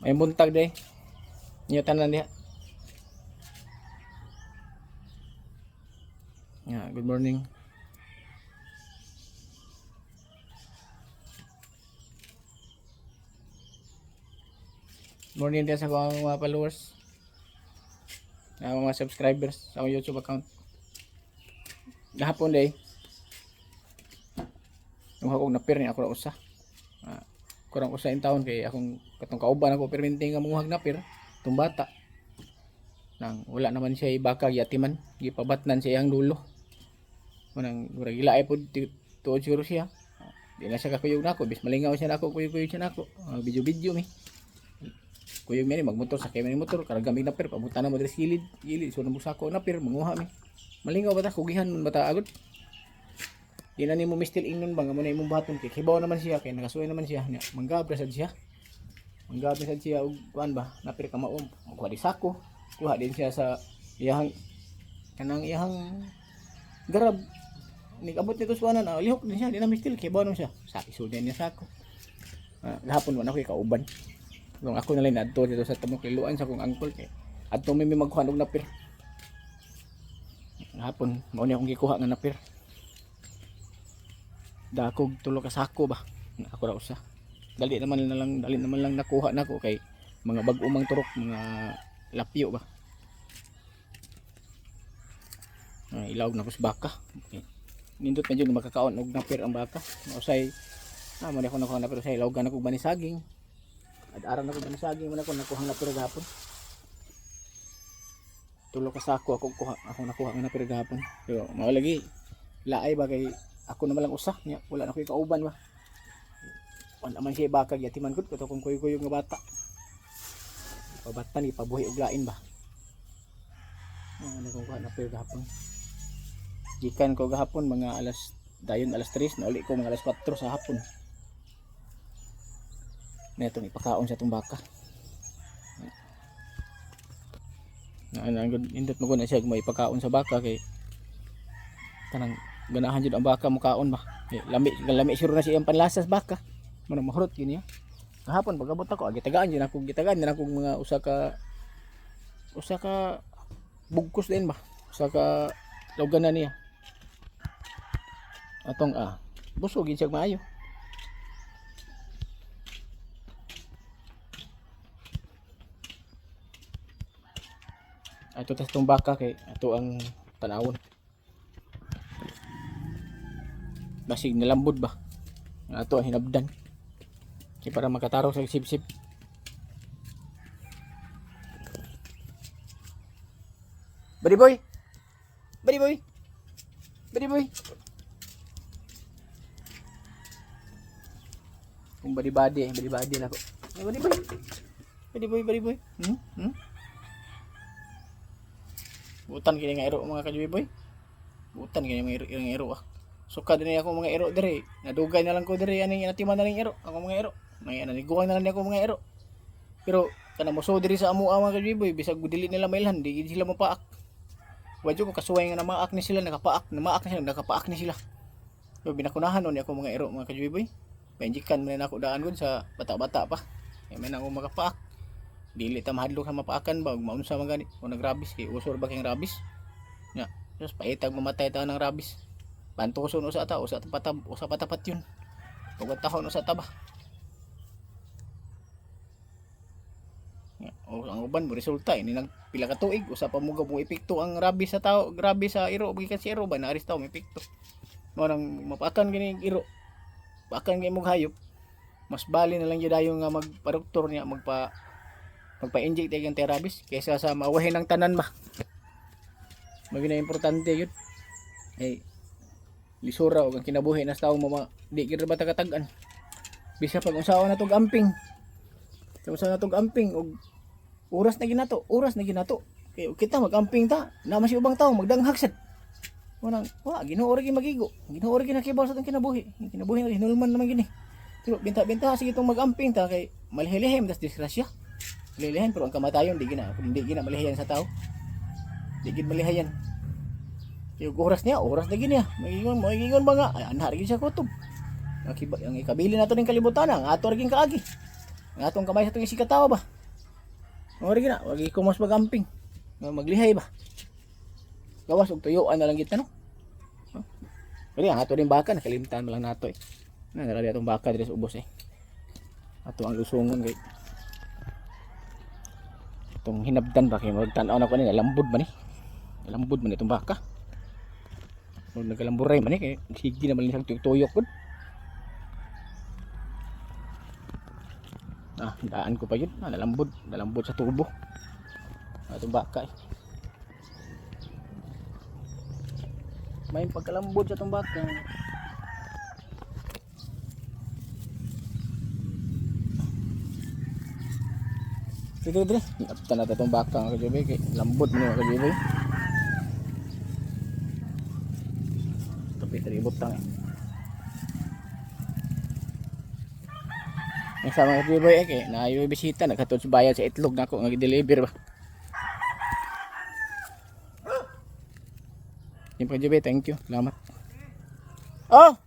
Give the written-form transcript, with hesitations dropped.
May buntag day. Inyo tanan diha. Good morning. Morning din sa mga followers. Mga subscribers sa akong YouTube account. Gahapon day. Yung akong napir ni ako ra usa. Kurang usa in taon kay akong katong kauban ako perminting nga manguhag napir tung bata. Nang wala naman siya ibaka yatiman, gipabatnan siya ang dulo. Manang murag ilaay pod tuod siguro siya. Di na siya kakuyog nako, bis malingaw siya nako, kuyog-kuyog siya nako. Video-video mi. Kuyog mi ni magmotor sa kay motor, karagamig napir pabutan na mo diri gilid, so nabusa ko napir manguha mi. Malingaw bata kugihan man bata agud. Di na nimo mistil ingnon bang mo na imong baton kay hibaw naman siya kay nakasuway naman siya. Manggabra sad siya. Manggabra sad siya og kuan ba, napir ka maom. Kuha di sako. Kuha din siya sa iyang kanang iyang garab. Nigabot nito suwanan, lihok din siya, di na mistil kay hibaw naman siya. Sa isudan niya sako. Gahapon man ako kauban. Kung ako na lang adto dito sa tamok liluan sa kong angkol kay adto mi magkuhan og napir. Gahapon mao ni akong gikuha nga napir. Dakog tulo ka sako ba. Ako ra usa. Dali naman lang nakuha nako kay mga bag-o mang turok, mga lapyo ba. Ilawog na ko sa baka. Okay. Nindot medyo makakaon og napir ang baka. Usay mo ni ako nakuha napir usay ilawogan ako bani saging. At araw na ko bani saging man ako nakuha napir gahapon. Tulo ka sako ako nakuha nga napir gahapon. Pero mao lagi laay ba kay ako naman lang usa niya, wala na ko'y kauban ba. Wala man siya bakag yatiman ko kato kung kuy-kuy nga bata. Pabatan ipabuhi og lain ba. Ano kung kuha na pero gahapon. Gikan ko gahapon mga alas 3 na uli ko mga alas 4 sa hapon. Netong ipakaon sa tong baka. Indot mo ko na siya may ipakaon sa baka kay kanang ganahan jud ang baka mukaon ba. Lami sure na siya ang panlasas baka. Manang mahurot yun niya. Kahapon pagabot ako gitagaan din ako mga usa ka bugkos din ba. Usa ka lawgan na niya. Atong busog gid siya maayo. Ato tas tong baka kay ato ang tanawon. Basig nilambod ba ato ang hinabdan kaya para makatarong sa sip-sip. Badi boy kung badi na ko badi boy butan kini nga ero mga kajubi boy, butan kini mga ero suka din ako mga ero dire. Nadugay na lang ko dire ani natiman na ning ero. Ako mga ero. May naniguan na lang ako mga ero. Pero kana moso diri sa amo mga kajiboy bisag dili nila mailhan di sila mapaak. Wadyo ko kasuway nga namaak ni sila nakapaak ni sila. So binakunahan ni ako mga ero mga kajiboy. Penjikan man ako daan gud sa bata-bata pa. Kay man ako makapaak. Dili ta mahadlok sa mapaakan ba ug maunsa man gani kung nagrabis kay usor ba kay rabis. Nya, just paitag mamatay ta ng rabis. Bantuson usa patapat yun. Pagkatahon usa ta ba. Ang uban mo resulta ini nagpila ka tuig usa pa mo epekto ang rabies sa tao, grabe sa iro gikan si iro ba na aris tao may epekto. Mo nang mapakan gini iro. Pakan gay mong hayop. Mas bali na lang jud dayon nga magpa-doktor niya magpa-inject ang rabies kaysa sa mawahin ng tanan ba. Magina importante yun. Lisura og ang kinabuhi na sa tawo di gid ba tagatag-an. Bisa pag unsaon na tog amping. Unsa na tog amping og oras na ginato. Kay kita mag-amping ta, naman si ubang tawo magdanghag sad. Munang Ginoo ra gi magigo. Ginoo ra gi nakibaw sa tong kinabuhi. Kinabuhi na hinulman naman gini. Pero binta sige tong mag-amping ta kay malihim das disgrasya. Malihim pero ang kamatayon di gina malihayan sa tawo. Di gid malihayan. Yung oras na gini magiingon ba nga ay anha rin siya kutob ang ikabili nato ning kalibutan ang ato rin kaagi ang atong kamay sa itong isikatawa ba Ori gina, wag ko mas magamping. Maglihay ba? Gawas og tuyuan na lang kita no. Kaya ang ato rin baka nakalimtan mo lang nato eh. Nara atong baka diri sa ubos eh. Ato ang lusungon kay itong hinabdan ba kay magtan-aw na ko ni lambod man ni. Lambod man itong baka. Mug nagalamburay man ni kay sige naman ni tuyok pud. Daan ko pa yun. Nalambod sa tubo. Itong baka eh. May pagkalambod sa itong baka. Sige dre. Naptan natin itong baka mga kajubi. Lambod mo mga kajubi. Ito pitribot lang eh. Yung sa mga kajubi eh. Kaya naayoy bisita. Nagkatod sa bayan sa itlog na ako. Nag-deliver ba. Yung kajubi, thank you. Salamat. Oh!